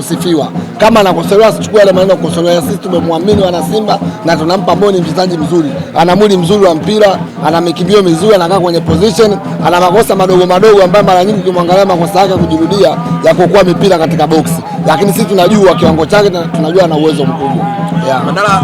kusifiwa. Kama anakosolewa asichukue yale maneno kukosolewa. Sisi tumemwamini wana Simba na tunampa mboni, mchezaji mzuri. Ana mwili mzuri wa mpira, ana mikimbio mizuri, anakaa kwenye position, ana makosa madogo madogo ambayo mara nyingi kimwangalia makosa yake kujirudia ya kukua mipira katika box. Lakini sisi tunajua kiwango chake na tunajua ana uwezo mkubwa. Yeah. Mandala,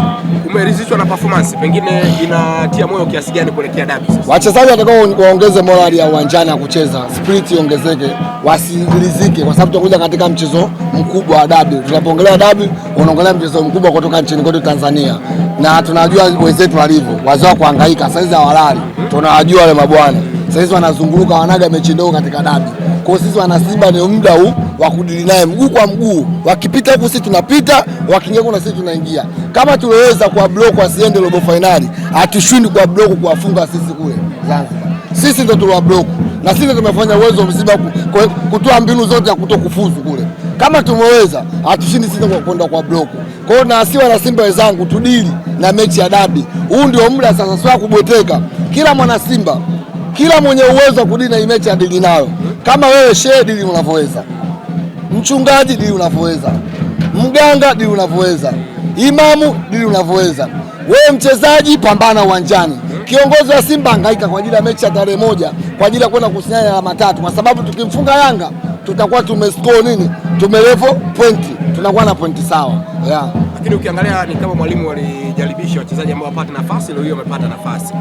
umeridhishwa na performance? Pengine inatia moyo kiasi gani kuelekea dabi sasa? Wachezaji watakao waongeze morali ya uwanjani ya kucheza, spirit iongezeke, wasilizike kwa sababu tutakuja katika mchezo mkubwa wa dabi. Tunapoongelea dabi, unaongelea mchezo mkubwa kutoka nchini kwetu Tanzania. Na tunajua wenzetu walivyo, wazao kuhangaika, saizi hawalali. Tunawajua wale mabwana. Saizi wanazunguruka wanaga mechi ndogo katika dabi. Kwa sisi wana Simba ni muda huu wa kudili naye mguu kwa mguu. Wakipita huku sisi tunapita, wakiingia huko na sisi tunaingia. Kama tuliweza kwa block asiende robo finali, hatushindi kwa block kuwafunga sisi kule Zanzibar. Sisi ndio tuliwa block na sisi tumefanya uwezo msiba kutoa mbinu zote za kutokufuzu kule. Kama tumeweza, hatushindi sisi kwa kwenda kwa block. Kwa hiyo na asiwa na Simba wenzangu tudili na mechi ya dabi. Huu ndio muda sasa, sio kubweteka. Kila mwana Simba, kila mwenye uwezo wa kudili na mechi adili nayo. Kama wewe shehe dili unavyoweza, mchungaji dili unavyoweza, mganga dili unavyoweza, imamu dili unavyoweza, wewe mchezaji pambana uwanjani. Kiongozi wa Simba hangaika kwa ajili ya mechi ya tarehe 1 kwa ajili ya kwenda kusinyana alama 3, kwa sababu tukimfunga Yanga tutakuwa tumescore nini, tumelevel pointi, tunakuwa na pointi sawa. Yeah. Lakini ukiangalia ni kama mwalimu walijaribisha wachezaji ambao wapate nafasi, leo hiyo wamepata nafasi.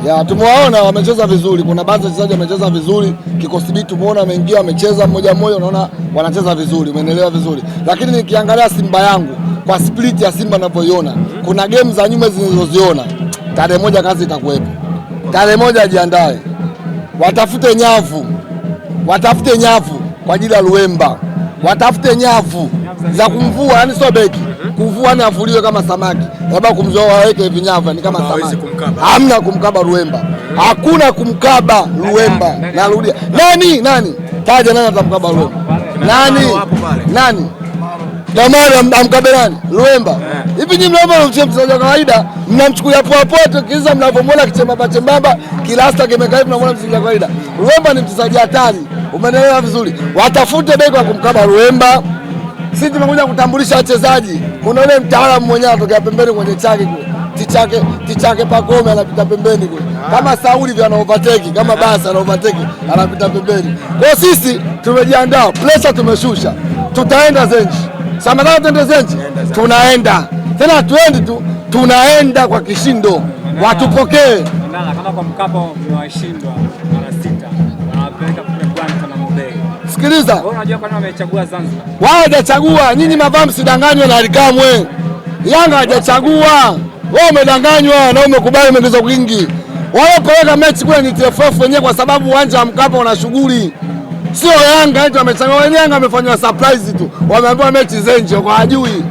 Ya, tumewaona wamecheza vizuri. Kuna baadhi ya wachezaji wamecheza vizuri. Kikosi B tumeona wameingia wamecheza mmoja mmoja, unaona wanacheza vizuri, umeelewa vizuri. Lakini nikiangalia Simba yangu kwa split ya Simba ninavyoiona, kuna game za nyuma zilizoziona. Tarehe 1 kazi itakuwepo. Tarehe 1 ajiandae. Watafute nyavu. Watafute nyavu kwa ajili ya Luemba. Watafute nyavu za kumvua, yani sio beki. Kuvua ni afuliwe kama samaki. Labda kumzoa waweke hivi nyavu ni kama samaki. Hamna kumkaba Luemba. Hakuna kumkaba Luemba. Narudia. Nani? Taja nani atamkaba Luemba? Nani? Damari amkabe nani? Luemba. Hivi nyinyi mnaomba mchezaji wa kawaida, mnamchukulia poa poa kiza mnavomona kichembamba, kilasta kimekaa hivi mnamwona mchezaji wa kawaida. Luemba ni mchezaji hatari. Umeelewa vizuri. Watafute beki wa kumkaba Luemba. Sisi tumekuja kutambulisha wachezaji. Kuna yule mtaalamu mwenyewe anatokea pembeni kwenye chaki kule. Tichake Pakome anapita pembeni kule. Kama Sauli vya anaovertake, kama basi anaovertake, anapita pembeni. Kwa sisi tumejiandaa, pressure tumeshusha. Tutaenda Zenji. Samara tuende Zenji. Tunaenda. Tena tuendi tu, tunaenda kwa kishindo. Watupokee. Kama kwa Mkapa mmewashindwa mara 6. Wanapeleka kule Kwanta na Mubei. Sikiliza. Wewe unajua kwa nini wamechagua Zanzibar? Wao hawajachagua, nyinyi mavaa msidanganywe na Alikamwe. Yanga hajachagua. Wewe umedanganywa na umekubali umeongeza kwingi. Wao peleka mechi kule ni TFF wenyewe kwa sababu uwanja wa Mkapa una shughuli. Sio Yanga eti wamechagua. Wenyewe Yanga amefanywa surprise tu. Wameambiwa mechi Zenji kwa hajui.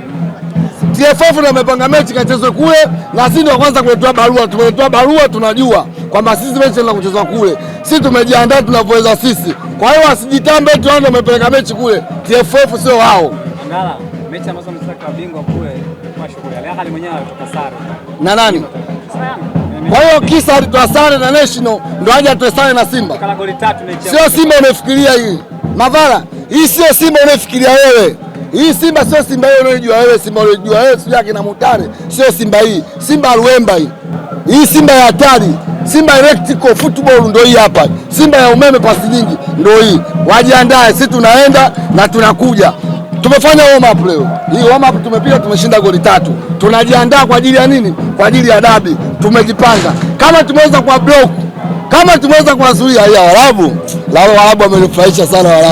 TFF ndio wamepanga mechi kachezwe kule na sisi ndio kwanza kuletea barua. Tumeletea barua tunajua kwamba sisi mechi ina kuchezwa kule. Sisi tumejiandaa tunavyoweza sisi. Kwa hiyo wasijitambe tu ndio wamepeleka mechi kule. TFF sio wao. Ngala, mechi ambazo msaka bingwa kule kwa shughuli. Yanga mwenyewe alitoka sare. Na nani? Kwa hiyo kisa alitoa sare na National ndio aje atoe sare na Simba. Kala goli 3 mechi. Sio Simba unafikiria hii. Mavara, hii sio Simba unafikiria wewe. Hii Simba sio Simba hiyo unayojua wewe, Simba unayojua wewe sio yake na Mutare, sio Simba hii. Simba Luemba hii. Hii Simba ya hatari. Simba electrical football ndio hii hapa. Simba ya umeme pasi nyingi ndio hii. Wajiandae, sisi tunaenda na tunakuja. Tumefanya warm up leo. Hii warm up tumepiga, tumeshinda goli 3. Tunajiandaa kwa ajili ya nini? Kwa ajili ya dabi. Tumejipanga. Kama tumeweza kwa block, kama tumeweza kuwazuia hii Waarabu. Lao Waarabu wamenifurahisha sana Waarabu.